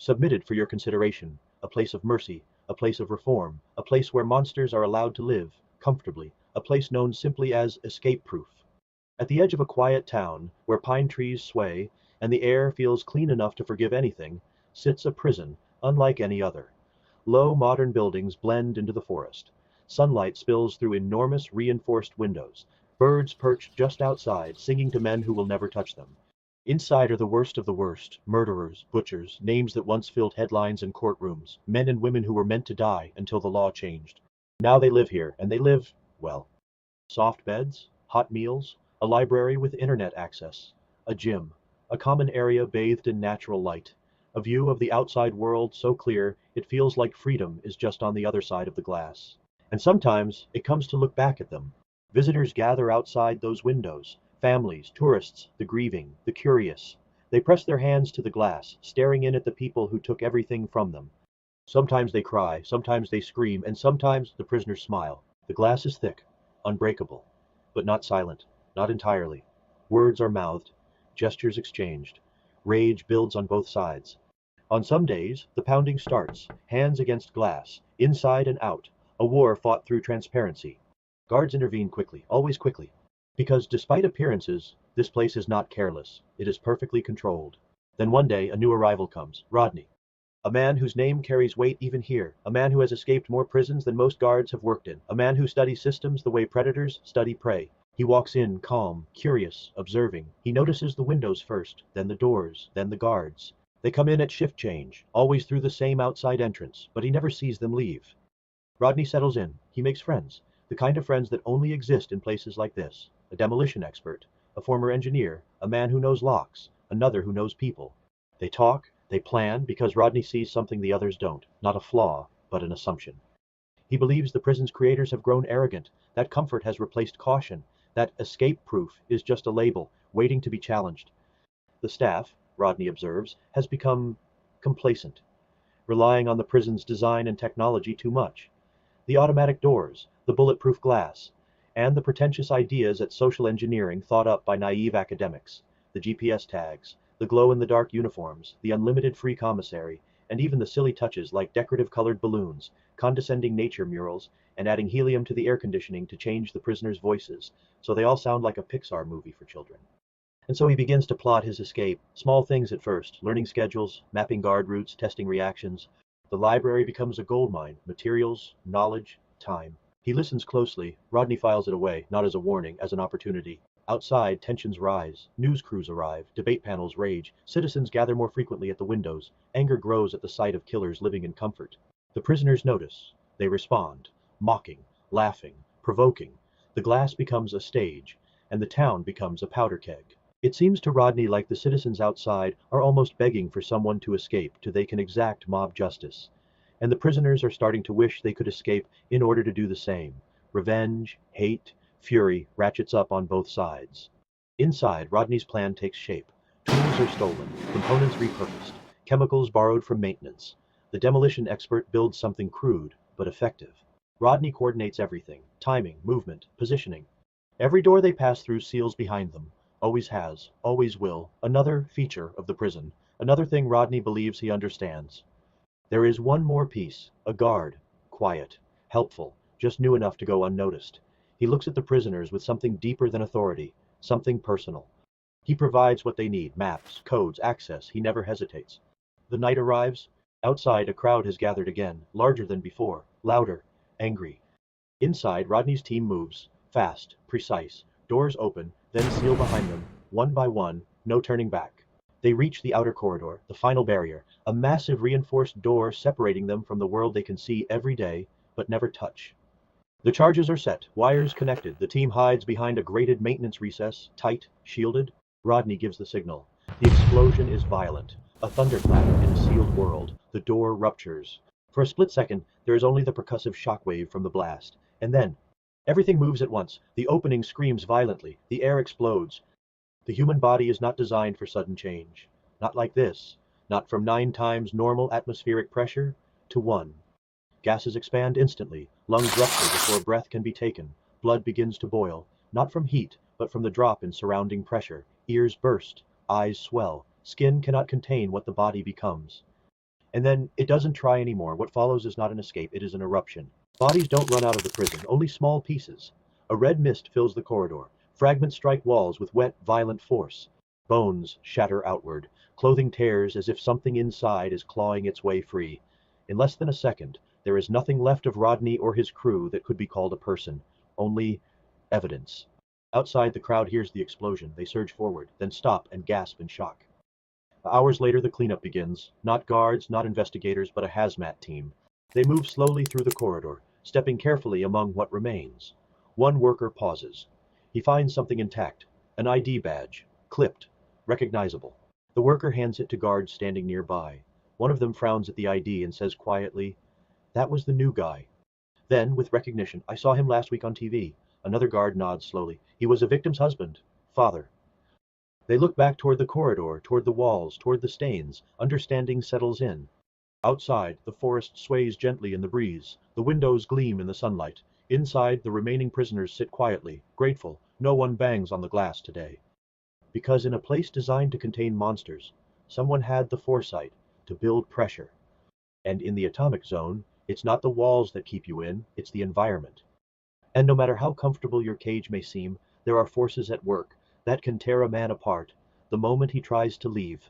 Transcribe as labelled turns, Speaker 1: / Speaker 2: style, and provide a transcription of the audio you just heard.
Speaker 1: submitted for your consideration, a place of mercy, a place of reform, a place where monsters are allowed to live, comfortably, a place known simply as escape-proof. At the edge of a quiet town, where pine trees sway, and the air feels clean enough to forgive anything, sits a prison, unlike any other. Low modern buildings blend into the forest. Sunlight spills through enormous reinforced windows. Birds perch just outside, singing to men who will never touch them. Inside are the worst of the worst, murderers, butchers, names that once filled headlines and courtrooms, men and women who were meant to die until the law changed. Now they live here, and they live, well, soft beds, hot meals, a library with internet access, a gym, a common area bathed in natural light, a view of the outside world so clear it feels like freedom is just on the other side of the glass. And sometimes it comes to look back at them. Visitors gather outside those windows, families, tourists, the grieving, the curious. They press their hands to the glass, staring in at the people who took everything from them. Sometimes they cry, sometimes they scream, and sometimes the prisoners smile. The glass is thick, unbreakable, but not silent, not entirely. Words are mouthed, gestures exchanged. Rage builds on both sides. On some days, the pounding starts, hands against glass, inside and out, a war fought through transparency. Guards intervene quickly, always quickly, because despite appearances, this place is not careless. It is perfectly controlled. Then one day, a new arrival comes, Rodney. A man whose name carries weight even here, a man who has escaped more prisons than most guards have worked in, a man who studies systems the way predators study prey. He walks in, calm, curious, observing. He notices the windows first, then the doors, then the guards. They come in at shift change, always through the same outside entrance, but he never sees them leave. Rodney settles in. He makes friends, the kind of friends that only exist in places like this. A demolition expert, a former engineer, a man who knows locks, another who knows people. They talk, they plan, because Rodney sees something the others don't, not a flaw, but an assumption. He believes the prison's creators have grown arrogant, that comfort has replaced caution, that escape-proof is just a label, waiting to be challenged. The staff, Rodney observes, has become complacent, relying on the prison's design and technology too much. The automatic doors, the bulletproof glass, and the pretentious ideas at social engineering thought up by naive academics, the GPS tags, the glow-in-the-dark uniforms, the unlimited free commissary, and even the silly touches like decorative colored balloons, condescending nature murals, and adding helium to the air conditioning to change the prisoners' voices, so they all sound like a Pixar movie for children. And so he begins to plot his escape, small things at first, learning schedules, mapping guard routes, testing reactions. The library becomes a goldmine, materials, knowledge, time. He listens closely. Rodney files it away, not as a warning, as an opportunity. Outside, tensions rise. News crews arrive. Debate panels rage. Citizens gather more frequently at the windows. Anger grows at the sight of killers living in comfort. The prisoners notice. They respond. Mocking, laughing, provoking. The glass becomes a stage, and the town becomes a powder keg. It seems to Rodney like the citizens outside are almost begging for someone to escape till they can exact mob justice. And the prisoners are starting to wish they could escape in order to do the same. Revenge, hate, fury ratchets up on both sides. Inside, Rodney's plan takes shape. Tools are stolen, components repurposed, chemicals borrowed from maintenance. The demolition expert builds something crude, but effective. Rodney coordinates everything, timing, movement, positioning. Every door they pass through seals behind them. Always has, always will, another feature of the prison, another thing Rodney believes he understands. There is one more piece, a guard, quiet, helpful, just new enough to go unnoticed. He looks at the prisoners with something deeper than authority, something personal. He provides what they need, maps, codes, access. He never hesitates. The night arrives. Outside, a crowd has gathered again, larger than before, louder, angry. Inside, Rodney's team moves, fast, precise. Doors open, then seal behind them, one by one, no turning back. They reach the outer corridor, the final barrier, a massive reinforced door separating them from the world they can see every day, but never touch. The charges are set, wires connected. The team hides behind a grated maintenance recess, tight, shielded. Rodney gives the signal. The explosion is violent, a thunderclap in a sealed world. The door ruptures. For a split second, there is only the percussive shockwave from the blast. And then, everything moves at once. The opening screams violently. The air explodes. The human body is not designed for sudden change. Not like this. Not from 9 times normal atmospheric pressure to 1. Gases expand instantly. Lungs rupture before breath can be taken. Blood begins to boil. Not from heat, but from the drop in surrounding pressure. Ears burst. Eyes swell. Skin cannot contain what the body becomes. And then it doesn't try anymore. What follows is not an escape, it is an eruption. Bodies don't run out of the prison, only small pieces. A red mist fills the corridor. Fragments strike walls with wet, violent force. Bones shatter outward. Clothing tears as if something inside is clawing its way free. In less than a second, there is nothing left of Rodney or his crew that could be called a person. Only evidence. Outside, the crowd hears the explosion. They surge forward, then stop and gasp in shock. Hours later, the cleanup begins. Not guards, not investigators, but a hazmat team. They move slowly through the corridor, stepping carefully among what remains. One worker pauses. He finds something intact, an ID badge, clipped, recognizable. The worker hands it to guards standing nearby. One of them frowns at the ID and says quietly, "That was the new guy." Then, with recognition, "I saw him last week on TV." Another guard nods slowly. "He was a victim's husband, father." They look back toward the corridor, toward the walls, toward the stains. Understanding settles in. Outside, the forest sways gently in the breeze. The windows gleam in the sunlight. Inside, the remaining prisoners sit quietly, grateful. No one bangs on the glass today. Because in a place designed to contain monsters, someone had the foresight to build pressure. And in the atomic zone, it's not the walls that keep you in, it's the environment. And no matter how comfortable your cage may seem, there are forces at work that can tear a man apart the moment he tries to leave.